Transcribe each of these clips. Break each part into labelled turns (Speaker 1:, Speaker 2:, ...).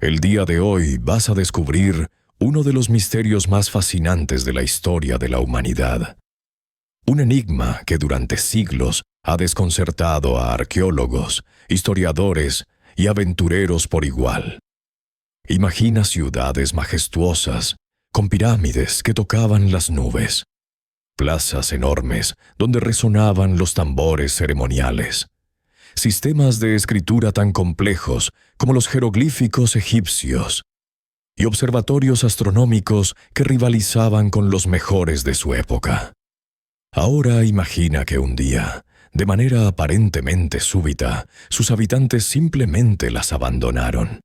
Speaker 1: El día de hoy vas a descubrir uno de los misterios más fascinantes de la historia de la humanidad. Un enigma que durante siglos ha desconcertado a arqueólogos, historiadores y aventureros por igual. Imagina ciudades majestuosas, con pirámides que tocaban las nubes, plazas enormes donde resonaban los tambores ceremoniales, sistemas de escritura tan complejos como los jeroglíficos egipcios, y observatorios astronómicos que rivalizaban con los mejores de su época. Ahora imagina que un día, de manera aparentemente súbita, sus habitantes simplemente las abandonaron,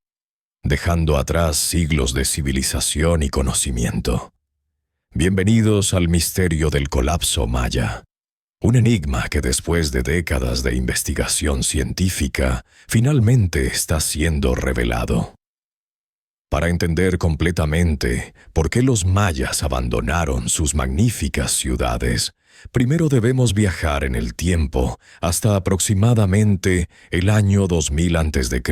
Speaker 1: dejando atrás siglos de civilización y conocimiento. Bienvenidos al misterio del colapso maya, un enigma que después de décadas de investigación científica, finalmente está siendo revelado. Para entender completamente por qué los mayas abandonaron sus magníficas ciudades, primero debemos viajar en el tiempo hasta aproximadamente el año 2000 a.C.,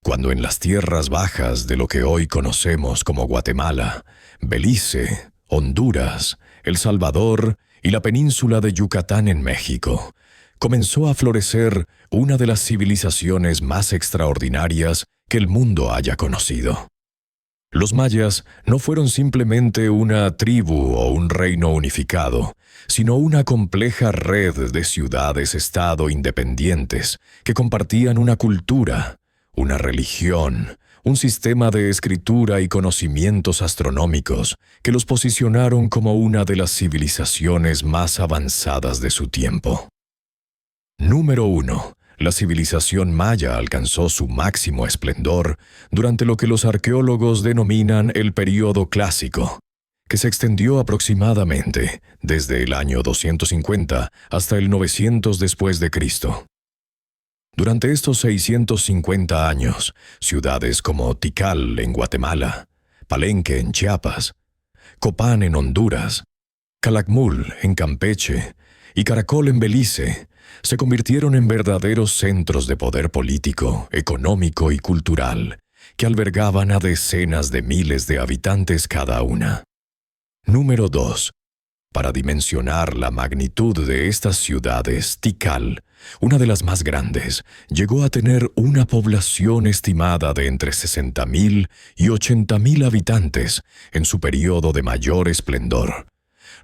Speaker 1: cuando en las tierras bajas de lo que hoy conocemos como Guatemala, Belice, Honduras, El Salvador y la península de Yucatán en México, comenzó a florecer una de las civilizaciones más extraordinarias que el mundo haya conocido. Los mayas no fueron simplemente una tribu o un reino unificado, sino una compleja red de ciudades-estado independientes que compartían una cultura, una religión, un sistema de escritura y conocimientos astronómicos que los posicionaron como una de las civilizaciones más avanzadas de su tiempo. Número 1. La civilización maya alcanzó su máximo esplendor durante lo que los arqueólogos denominan el período clásico, que se extendió aproximadamente desde el año 250 hasta el 900 después de Cristo. Durante estos 650 años, ciudades como Tikal en Guatemala, Palenque en Chiapas, Copán en Honduras, Calakmul en Campeche y Caracol en Belice se convirtieron en verdaderos centros de poder político, económico y cultural, que albergaban a decenas de miles de habitantes cada una. Número 2. Para dimensionar la magnitud de estas ciudades, Tikal, una de las más grandes, llegó a tener una población estimada de entre 60,000 y 80,000 habitantes en su periodo de mayor esplendor,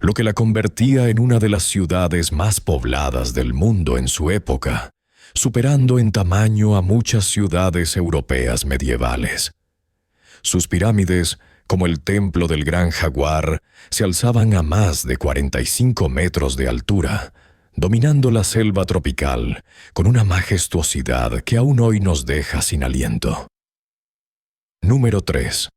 Speaker 1: lo que la convertía en una de las ciudades más pobladas del mundo en su época, superando en tamaño a muchas ciudades europeas medievales. Sus pirámides, como el Templo del Gran Jaguar, se alzaban a más de 45 metros de altura, dominando la selva tropical con una majestuosidad que aún hoy nos deja sin aliento. Número 3.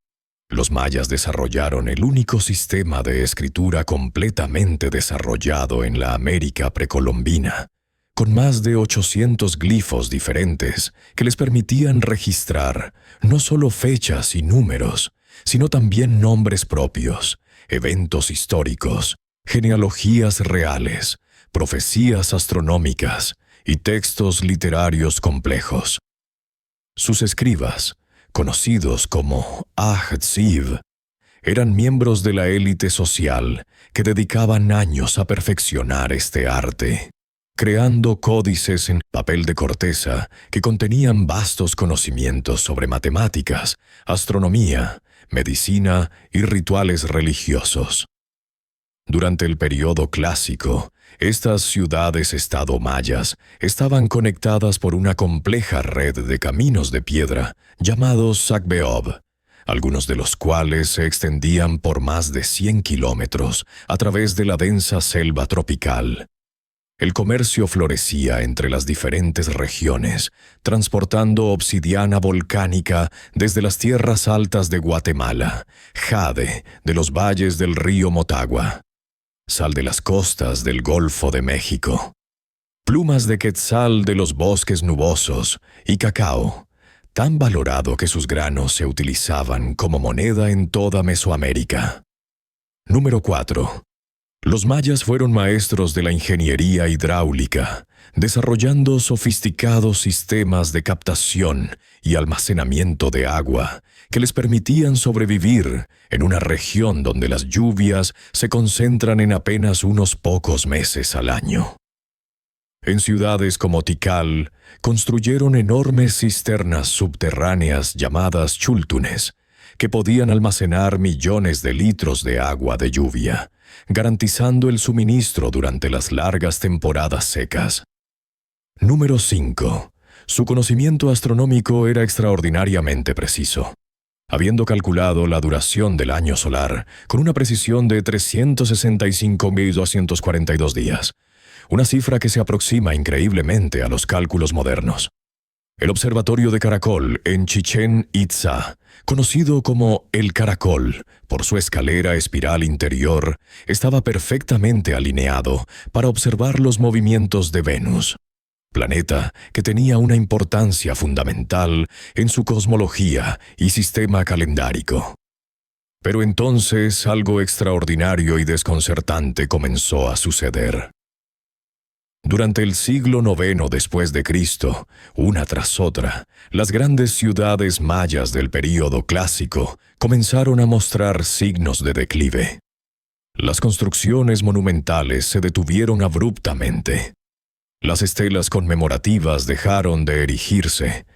Speaker 1: Los mayas desarrollaron el único sistema de escritura completamente desarrollado en la América precolombina, con más de 800 glifos diferentes que les permitían registrar no solo fechas y números, sino también nombres propios, eventos históricos, genealogías reales, profecías astronómicas y textos literarios complejos. Sus escribas, conocidos como Ajtziv, eran miembros de la élite social que dedicaban años a perfeccionar este arte, creando códices en papel de corteza que contenían vastos conocimientos sobre matemáticas, astronomía, medicina y rituales religiosos. Durante el período clásico, estas ciudades-estado mayas estaban conectadas por una compleja red de caminos de piedra llamados Sacbeob, algunos de los cuales se extendían por más de 100 kilómetros a través de la densa selva tropical. El comercio florecía entre las diferentes regiones, transportando obsidiana volcánica desde las tierras altas de Guatemala, jade de los valles del río Motagua, sal de las costas del Golfo de México, plumas de quetzal de los bosques nubosos y cacao, tan valorado que sus granos se utilizaban como moneda en toda Mesoamérica. Número 4. Los mayas fueron maestros de la ingeniería hidráulica, desarrollando sofisticados sistemas de captación y almacenamiento de agua que les permitían sobrevivir en una región donde las lluvias se concentran en apenas unos pocos meses al año. En ciudades como Tikal, construyeron enormes cisternas subterráneas llamadas chultunes, que podían almacenar millones de litros de agua de lluvia, garantizando el suministro durante las largas temporadas secas. Número 5. Su conocimiento astronómico era extraordinariamente preciso, habiendo calculado la duración del año solar con una precisión de 365.242 días, una cifra que se aproxima increíblemente a los cálculos modernos. El observatorio de Caracol en Chichén Itzá, conocido como El Caracol por su escalera espiral interior, estaba perfectamente alineado para observar los movimientos de Venus, planeta que tenía una importancia fundamental en su cosmología y sistema calendárico. Pero entonces algo extraordinario y desconcertante comenzó a suceder. Durante el siglo IX después de Cristo, una tras otra, las grandes ciudades mayas del período clásico comenzaron a mostrar signos de declive. Las construcciones monumentales se detuvieron abruptamente. Las estelas conmemorativas dejaron de erigirse,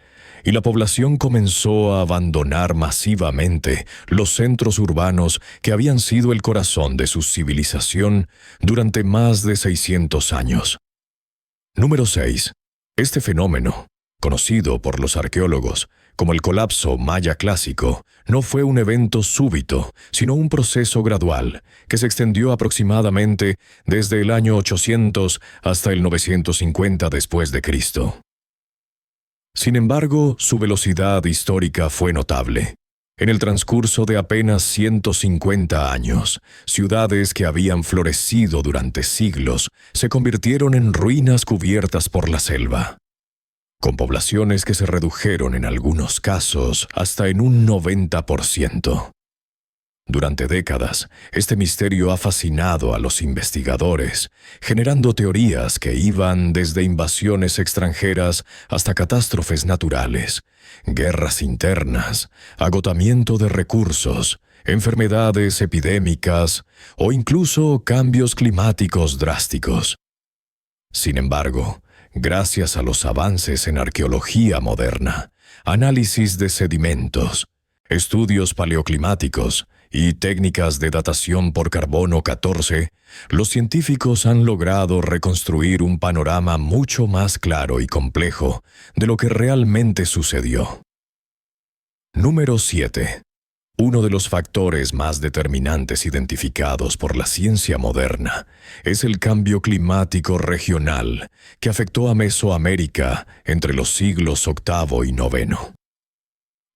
Speaker 1: y la población comenzó a abandonar masivamente los centros urbanos que habían sido el corazón de su civilización durante más de 600 años. Número 6. Este fenómeno, conocido por los arqueólogos como el colapso maya clásico, no fue un evento súbito, sino un proceso gradual que se extendió aproximadamente desde el año 800 hasta el 950 después de Cristo. Sin embargo, su velocidad histórica fue notable. En el transcurso de apenas 150 años, ciudades que habían florecido durante siglos se convirtieron en ruinas cubiertas por la selva, con poblaciones que se redujeron en algunos casos hasta en un 90%. Durante décadas, este misterio ha fascinado a los investigadores, generando teorías que iban desde invasiones extranjeras hasta catástrofes naturales, guerras internas, agotamiento de recursos, enfermedades epidémicas o incluso cambios climáticos drásticos. Sin embargo, gracias a los avances en arqueología moderna, análisis de sedimentos, estudios paleoclimáticos y técnicas de datación por carbono 14, los científicos han logrado reconstruir un panorama mucho más claro y complejo de lo que realmente sucedió. Número 7. Uno de los factores más determinantes identificados por la ciencia moderna es el cambio climático regional que afectó a Mesoamérica entre los siglos VIII y IX.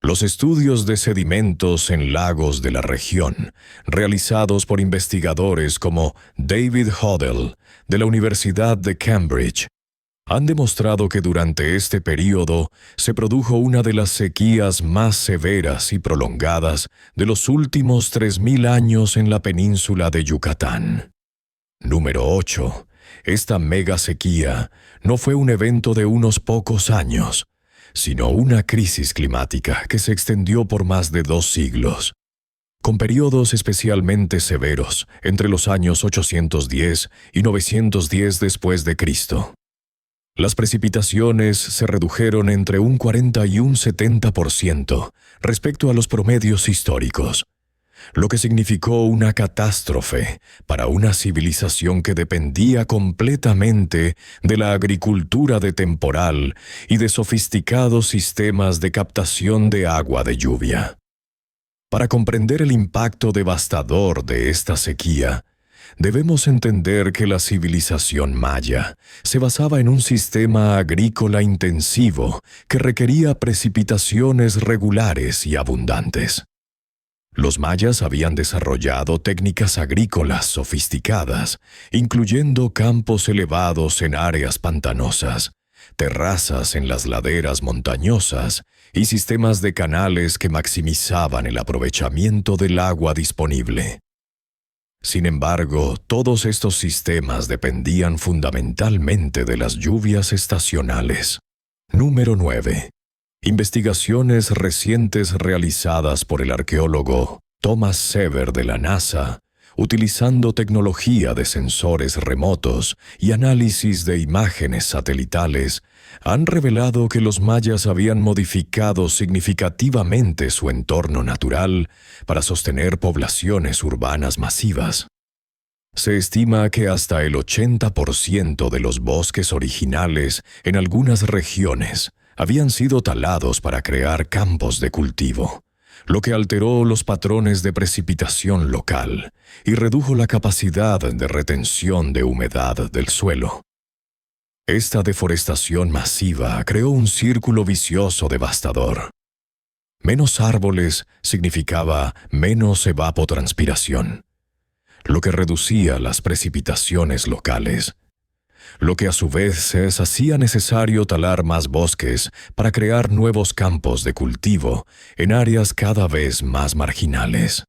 Speaker 1: Los estudios de sedimentos en lagos de la región, realizados por investigadores como David Hodel, de la Universidad de Cambridge, han demostrado que durante este período se produjo una de las sequías más severas y prolongadas de los últimos 3.000 años en la península de Yucatán. Número 8. Esta mega sequía no fue un evento de unos pocos años, sino una crisis climática que se extendió por más de 2 siglos, con periodos especialmente severos entre los años 810 y 910 después de Cristo. Las precipitaciones se redujeron entre un 40 y un 70% respecto a los promedios históricos, lo que significó una catástrofe para una civilización que dependía completamente de la agricultura de temporal y de sofisticados sistemas de captación de agua de lluvia. Para comprender el impacto devastador de esta sequía, debemos entender que la civilización maya se basaba en un sistema agrícola intensivo que requería precipitaciones regulares y abundantes. Los mayas habían desarrollado técnicas agrícolas sofisticadas, incluyendo campos elevados en áreas pantanosas, terrazas en las laderas montañosas y sistemas de canales que maximizaban el aprovechamiento del agua disponible. Sin embargo, todos estos sistemas dependían fundamentalmente de las lluvias estacionales. Número 9. Investigaciones recientes realizadas por el arqueólogo Thomas Sever de la NASA, utilizando tecnología de sensores remotos y análisis de imágenes satelitales, han revelado que los mayas habían modificado significativamente su entorno natural para sostener poblaciones urbanas masivas. Se estima que hasta el 80% de los bosques originales en algunas regiones habían sido talados para crear campos de cultivo, lo que alteró los patrones de precipitación local y redujo la capacidad de retención de humedad del suelo. Esta deforestación masiva creó un círculo vicioso devastador. Menos árboles significaba menos evapotranspiración, lo que reducía las precipitaciones locales, lo que a su vez se hacía necesario talar más bosques para crear nuevos campos de cultivo en áreas cada vez más marginales.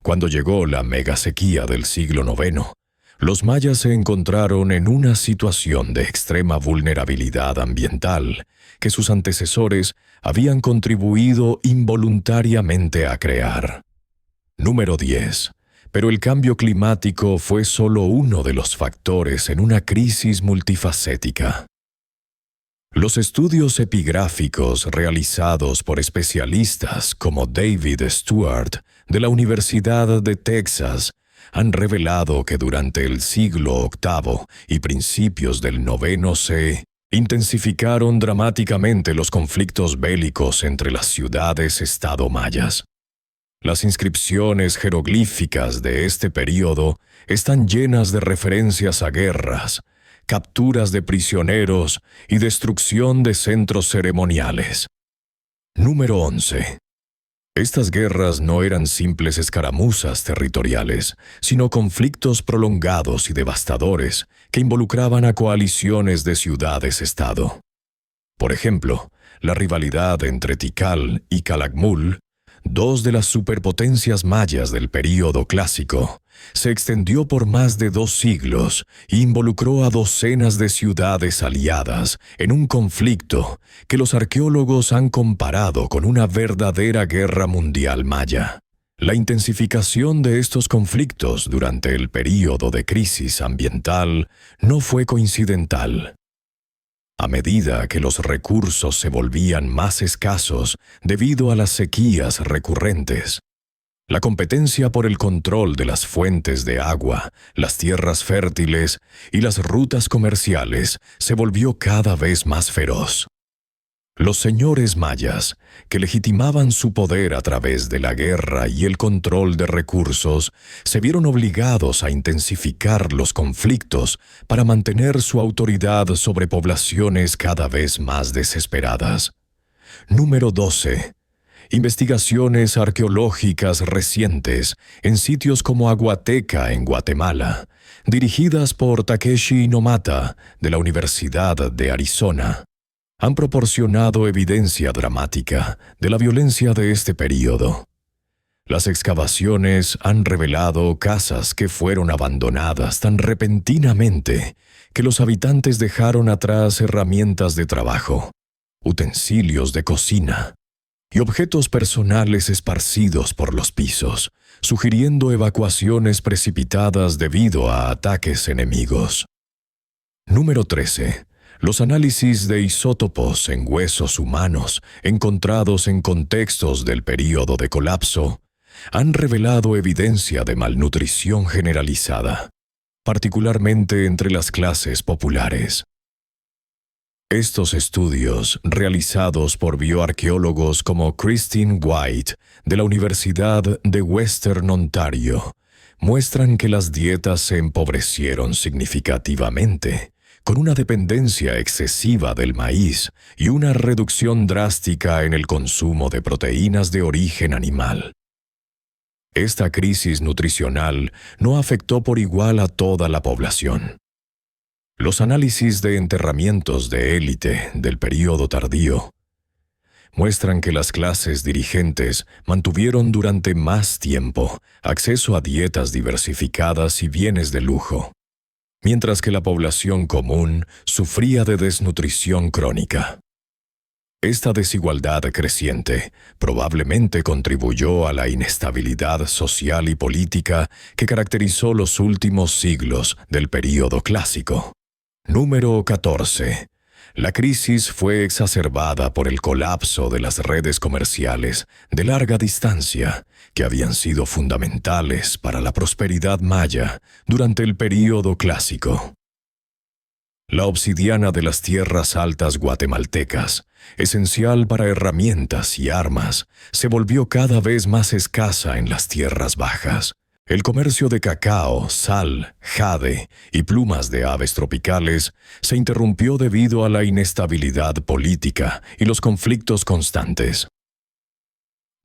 Speaker 1: Cuando llegó la megasequía del siglo IX, los mayas se encontraron en una situación de extrema vulnerabilidad ambiental que sus antecesores habían contribuido involuntariamente a crear. Número 10. Pero el cambio climático fue solo uno de los factores en una crisis multifacética. Los estudios epigráficos realizados por especialistas como David Stewart de la Universidad de Texas han revelado que durante el siglo VIII y principios del IX se intensificaron dramáticamente los conflictos bélicos entre las ciudades-estado mayas. Las inscripciones jeroglíficas de este período están llenas de referencias a guerras, capturas de prisioneros y destrucción de centros ceremoniales. Número 11. Estas guerras no eran simples escaramuzas territoriales, sino conflictos prolongados y devastadores que involucraban a coaliciones de ciudades-estado. Por ejemplo, la rivalidad entre Tikal y Calakmul, dos de las superpotencias mayas del período clásico, se extendió por más de 2 siglos e involucró a docenas de ciudades aliadas en un conflicto que los arqueólogos han comparado con una verdadera guerra mundial maya. La intensificación de estos conflictos durante el período de crisis ambiental no fue coincidental. A medida que los recursos se volvían más escasos debido a las sequías recurrentes, la competencia por el control de las fuentes de agua, las tierras fértiles y las rutas comerciales se volvió cada vez más feroz. Los señores mayas, que legitimaban su poder a través de la guerra y el control de recursos, se vieron obligados a intensificar los conflictos para mantener su autoridad sobre poblaciones cada vez más desesperadas. Número 12. Investigaciones arqueológicas recientes en sitios como Aguateca en Guatemala, dirigidas por Takeshi Inomata de la Universidad de Arizona, han proporcionado evidencia dramática de la violencia de este período. Las excavaciones han revelado casas que fueron abandonadas tan repentinamente que los habitantes dejaron atrás herramientas de trabajo, utensilios de cocina y objetos personales esparcidos por los pisos, sugiriendo evacuaciones precipitadas debido a ataques enemigos. Número 13. Los análisis de isótopos en huesos humanos encontrados en contextos del período de colapso han revelado evidencia de malnutrición generalizada, particularmente entre las clases populares. Estos estudios, realizados por bioarqueólogos como Christine White de la Universidad de Western Ontario, muestran que las dietas se empobrecieron significativamente, con una dependencia excesiva del maíz y una reducción drástica en el consumo de proteínas de origen animal. Esta crisis nutricional no afectó por igual a toda la población. Los análisis de enterramientos de élite del período tardío muestran que las clases dirigentes mantuvieron durante más tiempo acceso a dietas diversificadas y bienes de lujo, mientras que la población común sufría de desnutrición crónica. Esta desigualdad creciente probablemente contribuyó a la inestabilidad social y política que caracterizó los últimos siglos del período clásico. Número 14. La crisis fue exacerbada por el colapso de las redes comerciales de larga distancia que habían sido fundamentales para la prosperidad maya durante el período clásico. La obsidiana de las tierras altas guatemaltecas, esencial para herramientas y armas, se volvió cada vez más escasa en las tierras bajas. El comercio de cacao, sal, jade y plumas de aves tropicales se interrumpió debido a la inestabilidad política y los conflictos constantes.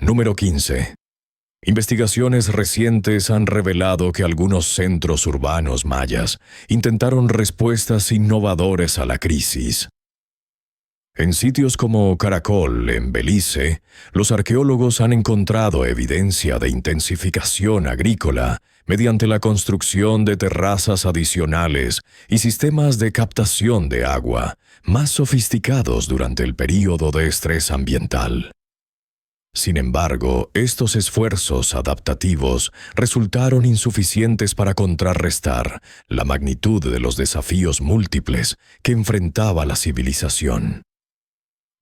Speaker 1: Número 15. Investigaciones recientes han revelado que algunos centros urbanos mayas intentaron respuestas innovadoras a la crisis. En sitios como Caracol, en Belice, los arqueólogos han encontrado evidencia de intensificación agrícola mediante la construcción de terrazas adicionales y sistemas de captación de agua más sofisticados durante el período de estrés ambiental. Sin embargo, estos esfuerzos adaptativos resultaron insuficientes para contrarrestar la magnitud de los desafíos múltiples que enfrentaba la civilización.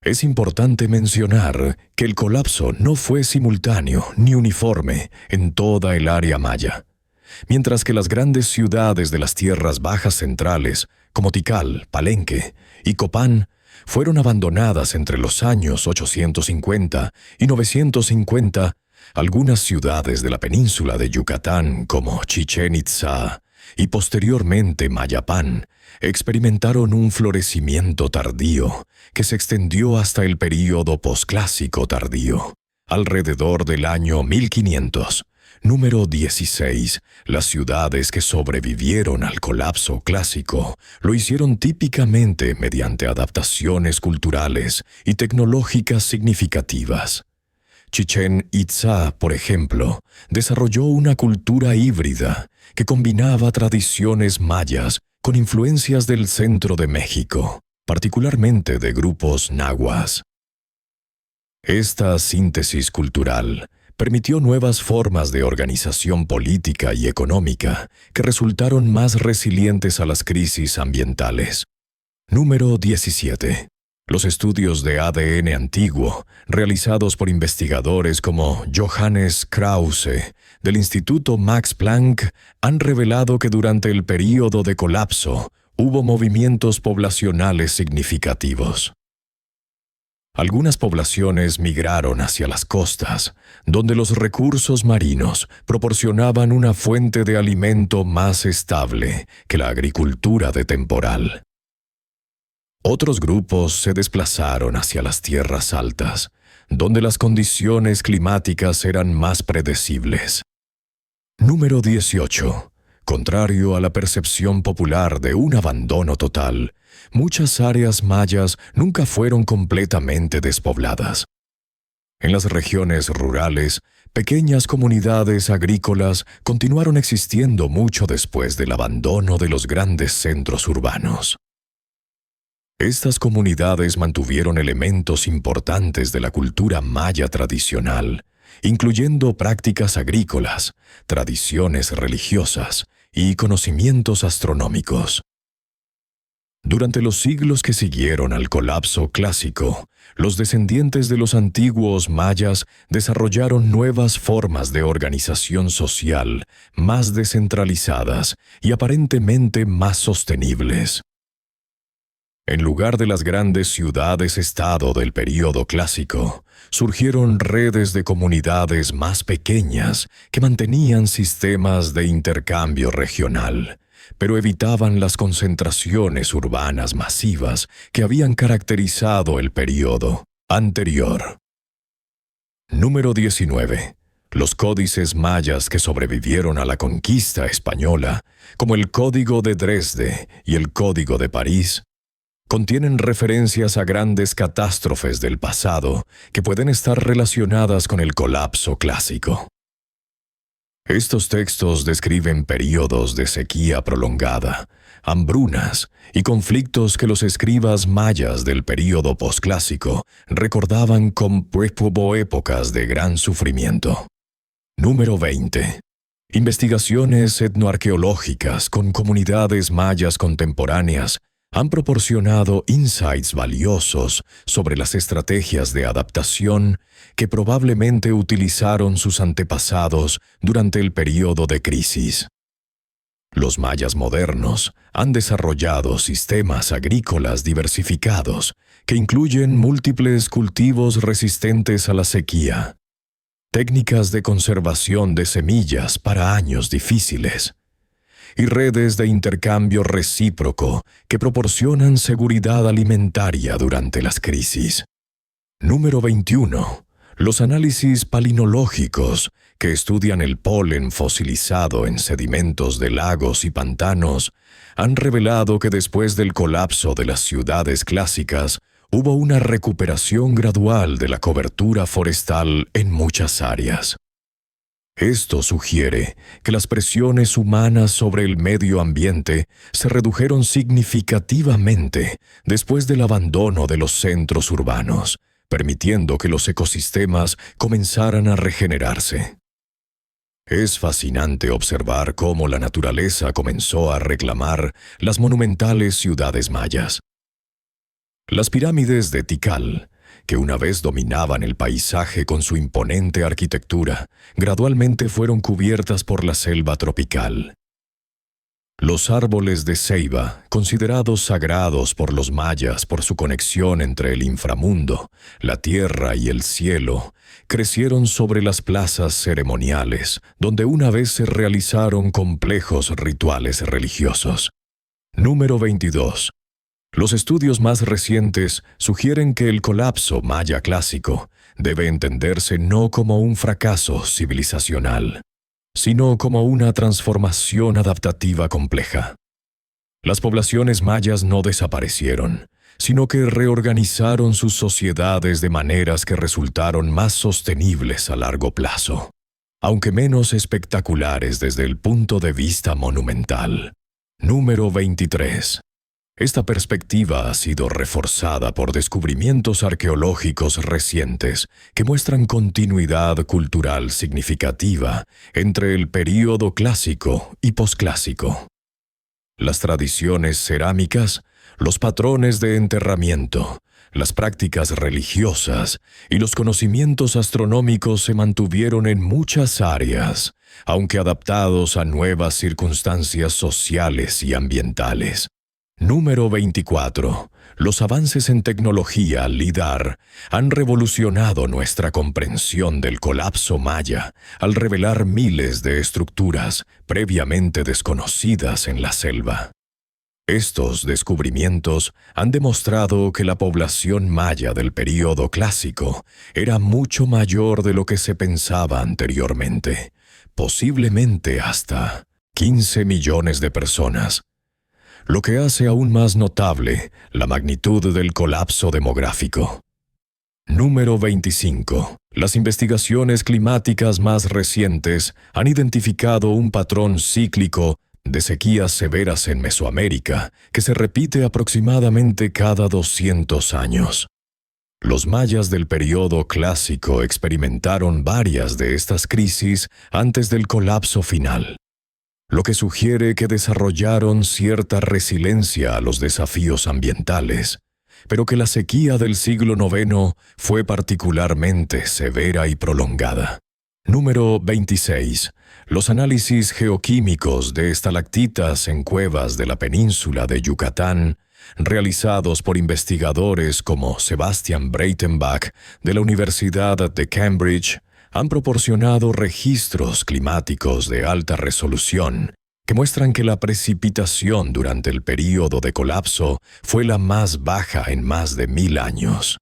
Speaker 1: Es importante mencionar que el colapso no fue simultáneo ni uniforme en toda el área maya. Mientras que las grandes ciudades de las tierras bajas centrales, como Tikal, Palenque y Copán, fueron abandonadas entre los años 850 y 950, algunas ciudades de la península de Yucatán, como Chichén Itzá y posteriormente Mayapán, experimentaron un florecimiento tardío que se extendió hasta el período posclásico tardío, alrededor del año 1500. Número 16. Las ciudades que sobrevivieron al colapso clásico lo hicieron típicamente mediante adaptaciones culturales y tecnológicas significativas. Chichén Itzá, por ejemplo, desarrolló una cultura híbrida que combinaba tradiciones mayas con influencias del centro de México, particularmente de grupos nahuas. Esta síntesis cultural permitió nuevas formas de organización política y económica que resultaron más resilientes a las crisis ambientales. Número 17. Los estudios de ADN antiguo, realizados por investigadores como Johannes Krause, del Instituto Max Planck, han revelado que durante el período de colapso hubo movimientos poblacionales significativos. Algunas poblaciones migraron hacia las costas, donde los recursos marinos proporcionaban una fuente de alimento más estable que la agricultura de temporal. Otros grupos se desplazaron hacia las tierras altas, donde las condiciones climáticas eran más predecibles. Número 18. Contrario a la percepción popular de un abandono total, muchas áreas mayas nunca fueron completamente despobladas. En las regiones rurales, pequeñas comunidades agrícolas continuaron existiendo mucho después del abandono de los grandes centros urbanos. Estas comunidades mantuvieron elementos importantes de la cultura maya tradicional, incluyendo prácticas agrícolas, tradiciones religiosas y conocimientos astronómicos. Durante los siglos que siguieron al colapso clásico, los descendientes de los antiguos mayas desarrollaron nuevas formas de organización social más descentralizadas y aparentemente más sostenibles. En lugar de las grandes ciudades-estado del período clásico, surgieron redes de comunidades más pequeñas que mantenían sistemas de intercambio regional, pero evitaban las concentraciones urbanas masivas que habían caracterizado el período anterior. Número 19. Los códices mayas que sobrevivieron a la conquista española, como el Código de Dresde y el Código de París, contienen referencias a grandes catástrofes del pasado que pueden estar relacionadas con el colapso clásico. Estos textos describen períodos de sequía prolongada, hambrunas y conflictos que los escribas mayas del período posclásico recordaban como épocas de gran sufrimiento. Número 20. Investigaciones etnoarqueológicas con comunidades mayas contemporáneas han proporcionado insights valiosos sobre las estrategias de adaptación que probablemente utilizaron sus antepasados durante el período de crisis. Los mayas modernos han desarrollado sistemas agrícolas diversificados que incluyen múltiples cultivos resistentes a la sequía, técnicas de conservación de semillas para años difíciles, y redes de intercambio recíproco que proporcionan seguridad alimentaria durante las crisis. Número 21. Los análisis palinológicos que estudian el polen fosilizado en sedimentos de lagos y pantanos han revelado que después del colapso de las ciudades clásicas hubo una recuperación gradual de la cobertura forestal en muchas áreas. Esto sugiere que las presiones humanas sobre el medio ambiente se redujeron significativamente después del abandono de los centros urbanos, permitiendo que los ecosistemas comenzaran a regenerarse. Es fascinante observar cómo la naturaleza comenzó a reclamar las monumentales ciudades mayas. Las pirámides de Tikal, que una vez dominaban el paisaje con su imponente arquitectura, gradualmente fueron cubiertas por la selva tropical. Los árboles de ceiba, considerados sagrados por los mayas por su conexión entre el inframundo, la tierra y el cielo, crecieron sobre las plazas ceremoniales, donde una vez se realizaron complejos rituales religiosos. Número 22. Los estudios más recientes sugieren que el colapso maya clásico debe entenderse no como un fracaso civilizacional, sino como una transformación adaptativa compleja. Las poblaciones mayas no desaparecieron, sino que reorganizaron sus sociedades de maneras que resultaron más sostenibles a largo plazo, aunque menos espectaculares desde el punto de vista monumental. Número 23. Esta perspectiva ha sido reforzada por descubrimientos arqueológicos recientes que muestran continuidad cultural significativa entre el período clásico y posclásico. Las tradiciones cerámicas, los patrones de enterramiento, las prácticas religiosas y los conocimientos astronómicos se mantuvieron en muchas áreas, aunque adaptados a nuevas circunstancias sociales y ambientales. Número 24. Los avances en tecnología LIDAR han revolucionado nuestra comprensión del colapso maya al revelar miles de estructuras previamente desconocidas en la selva. Estos descubrimientos han demostrado que la población maya del período clásico era mucho mayor de lo que se pensaba anteriormente, posiblemente hasta 15 millones de personas, lo que hace aún más notable la magnitud del colapso demográfico. Número 25. Las investigaciones climáticas más recientes han identificado un patrón cíclico de sequías severas en Mesoamérica que se repite aproximadamente cada 200 años. Los mayas del período clásico experimentaron varias de estas crisis antes del colapso final, lo que sugiere que desarrollaron cierta resiliencia a los desafíos ambientales, pero que la sequía del siglo IX fue particularmente severa y prolongada. Número 26. Los análisis geoquímicos de estalactitas en cuevas de la península de Yucatán, realizados por investigadores como Sebastian Breitenbach de la Universidad de Cambridge, han proporcionado registros climáticos de alta resolución que muestran que la precipitación durante el período de colapso fue la más baja en más de 1000 años.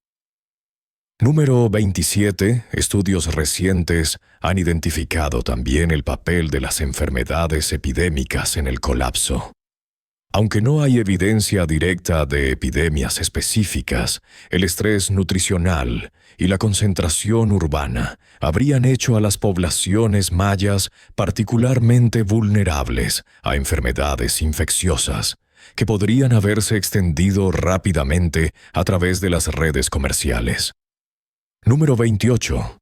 Speaker 1: Número 27. Estudios recientes han identificado también el papel de las enfermedades epidémicas en el colapso. Aunque no hay evidencia directa de epidemias específicas, el estrés nutricional y la concentración urbana habrían hecho a las poblaciones mayas particularmente vulnerables a enfermedades infecciosas, que podrían haberse extendido rápidamente a través de las redes comerciales. Número 28.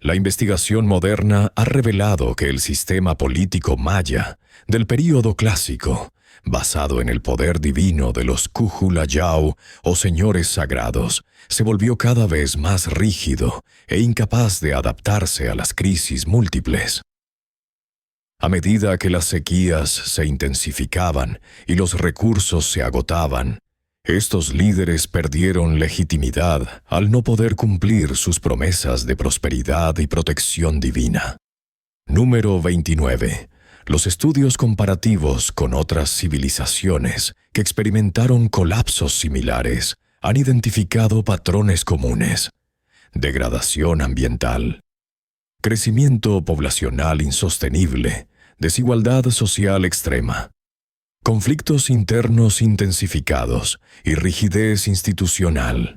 Speaker 1: La investigación moderna ha revelado que el sistema político maya del período clásico, basado en el poder divino de los Cujulayao o señores sagrados, se volvió cada vez más rígido e incapaz de adaptarse a las crisis múltiples. A medida que las sequías se intensificaban y los recursos se agotaban, estos líderes perdieron legitimidad al no poder cumplir sus promesas de prosperidad y protección divina. Número 29. Los estudios comparativos con otras civilizaciones que experimentaron colapsos similares han identificado patrones comunes: degradación ambiental, crecimiento poblacional insostenible, desigualdad social extrema, conflictos internos intensificados y rigidez institucional.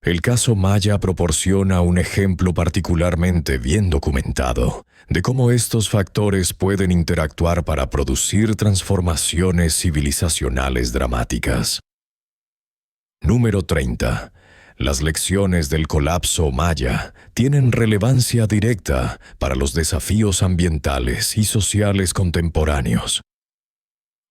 Speaker 1: El caso maya proporciona un ejemplo particularmente bien documentado de cómo estos factores pueden interactuar para producir transformaciones civilizacionales dramáticas. Número 30. Las lecciones del colapso maya tienen relevancia directa para los desafíos ambientales y sociales contemporáneos.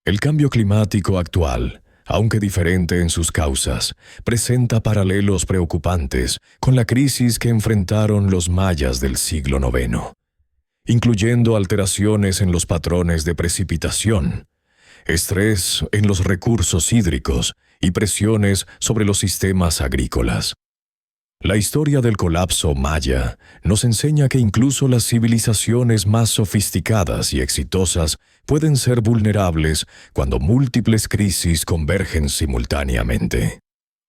Speaker 1: El cambio climático actual, aunque diferente en sus causas, presenta paralelos preocupantes con la crisis que enfrentaron los mayas del siglo IX, incluyendo alteraciones en los patrones de precipitación, estrés en los recursos hídricos y presiones sobre los sistemas agrícolas. La historia del colapso maya nos enseña que incluso las civilizaciones más sofisticadas y exitosas pueden ser vulnerables cuando múltiples crisis convergen simultáneamente.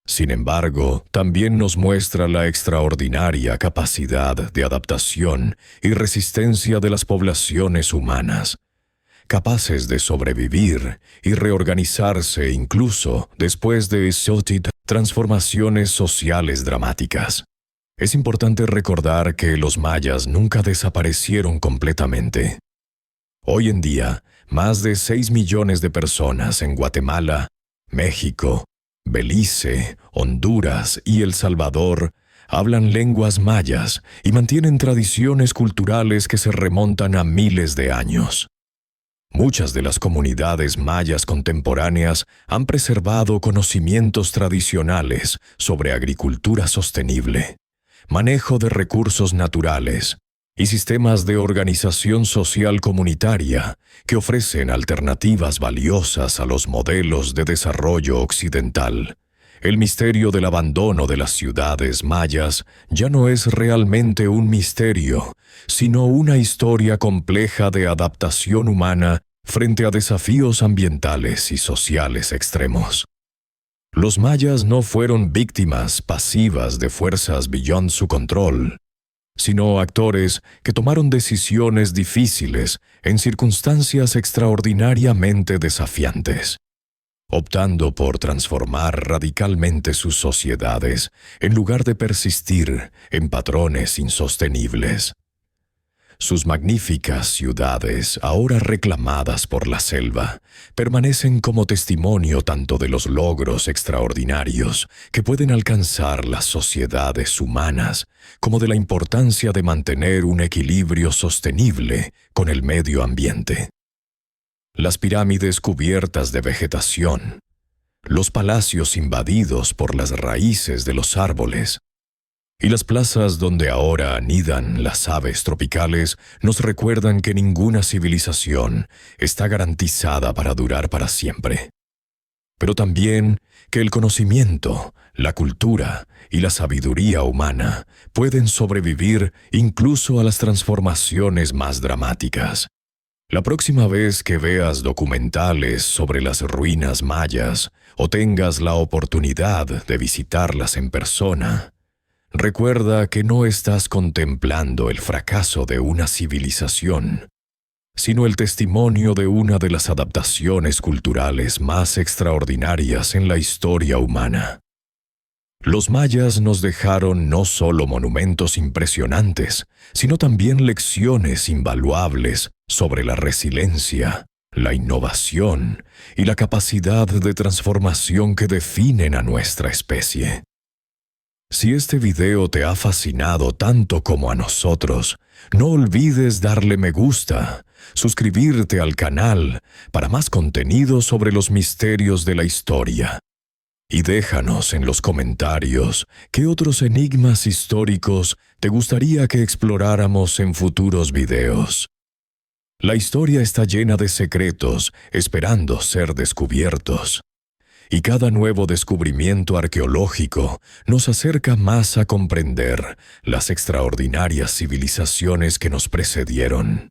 Speaker 1: Sin embargo, también nos muestra la extraordinaria capacidad de adaptación y resistencia de las poblaciones humanas, capaces de sobrevivir y reorganizarse incluso después de transformaciones sociales dramáticas. Es importante recordar que los mayas nunca desaparecieron completamente. Hoy en día, más de 6 millones de personas en Guatemala, México, Belice, Honduras y El Salvador hablan lenguas mayas y mantienen tradiciones culturales que se remontan a miles de años. Muchas de las comunidades mayas contemporáneas han preservado conocimientos tradicionales sobre agricultura sostenible, manejo de recursos naturales y sistemas de organización social comunitaria que ofrecen alternativas valiosas a los modelos de desarrollo occidental. El misterio del abandono de las ciudades mayas ya no es realmente un misterio, sino una historia compleja de adaptación humana frente a desafíos ambientales y sociales extremos. Los mayas no fueron víctimas pasivas de fuerzas beyond su control, sino actores que tomaron decisiones difíciles en circunstancias extraordinariamente desafiantes, optando por transformar radicalmente sus sociedades en lugar de persistir en patrones insostenibles. Sus magníficas ciudades, ahora reclamadas por la selva, permanecen como testimonio tanto de los logros extraordinarios que pueden alcanzar las sociedades humanas, como de la importancia de mantener un equilibrio sostenible con el medio ambiente. Las pirámides cubiertas de vegetación, los palacios invadidos por las raíces de los árboles, y las plazas donde ahora anidan las aves tropicales nos recuerdan que ninguna civilización está garantizada para durar para siempre. Pero también que el conocimiento, la cultura y la sabiduría humana pueden sobrevivir incluso a las transformaciones más dramáticas. La próxima vez que veas documentales sobre las ruinas mayas o tengas la oportunidad de visitarlas en persona, recuerda que no estás contemplando el fracaso de una civilización, sino el testimonio de una de las adaptaciones culturales más extraordinarias en la historia humana. Los mayas nos dejaron no solo monumentos impresionantes, sino también lecciones invaluables sobre la resiliencia, la innovación y la capacidad de transformación que definen a nuestra especie. Si este video te ha fascinado tanto como a nosotros, no olvides darle me gusta, suscribirte al canal para más contenido sobre los misterios de la historia. Y déjanos en los comentarios qué otros enigmas históricos te gustaría que exploráramos en futuros videos. La historia está llena de secretos esperando ser descubiertos. Y cada nuevo descubrimiento arqueológico nos acerca más a comprender las extraordinarias civilizaciones que nos precedieron.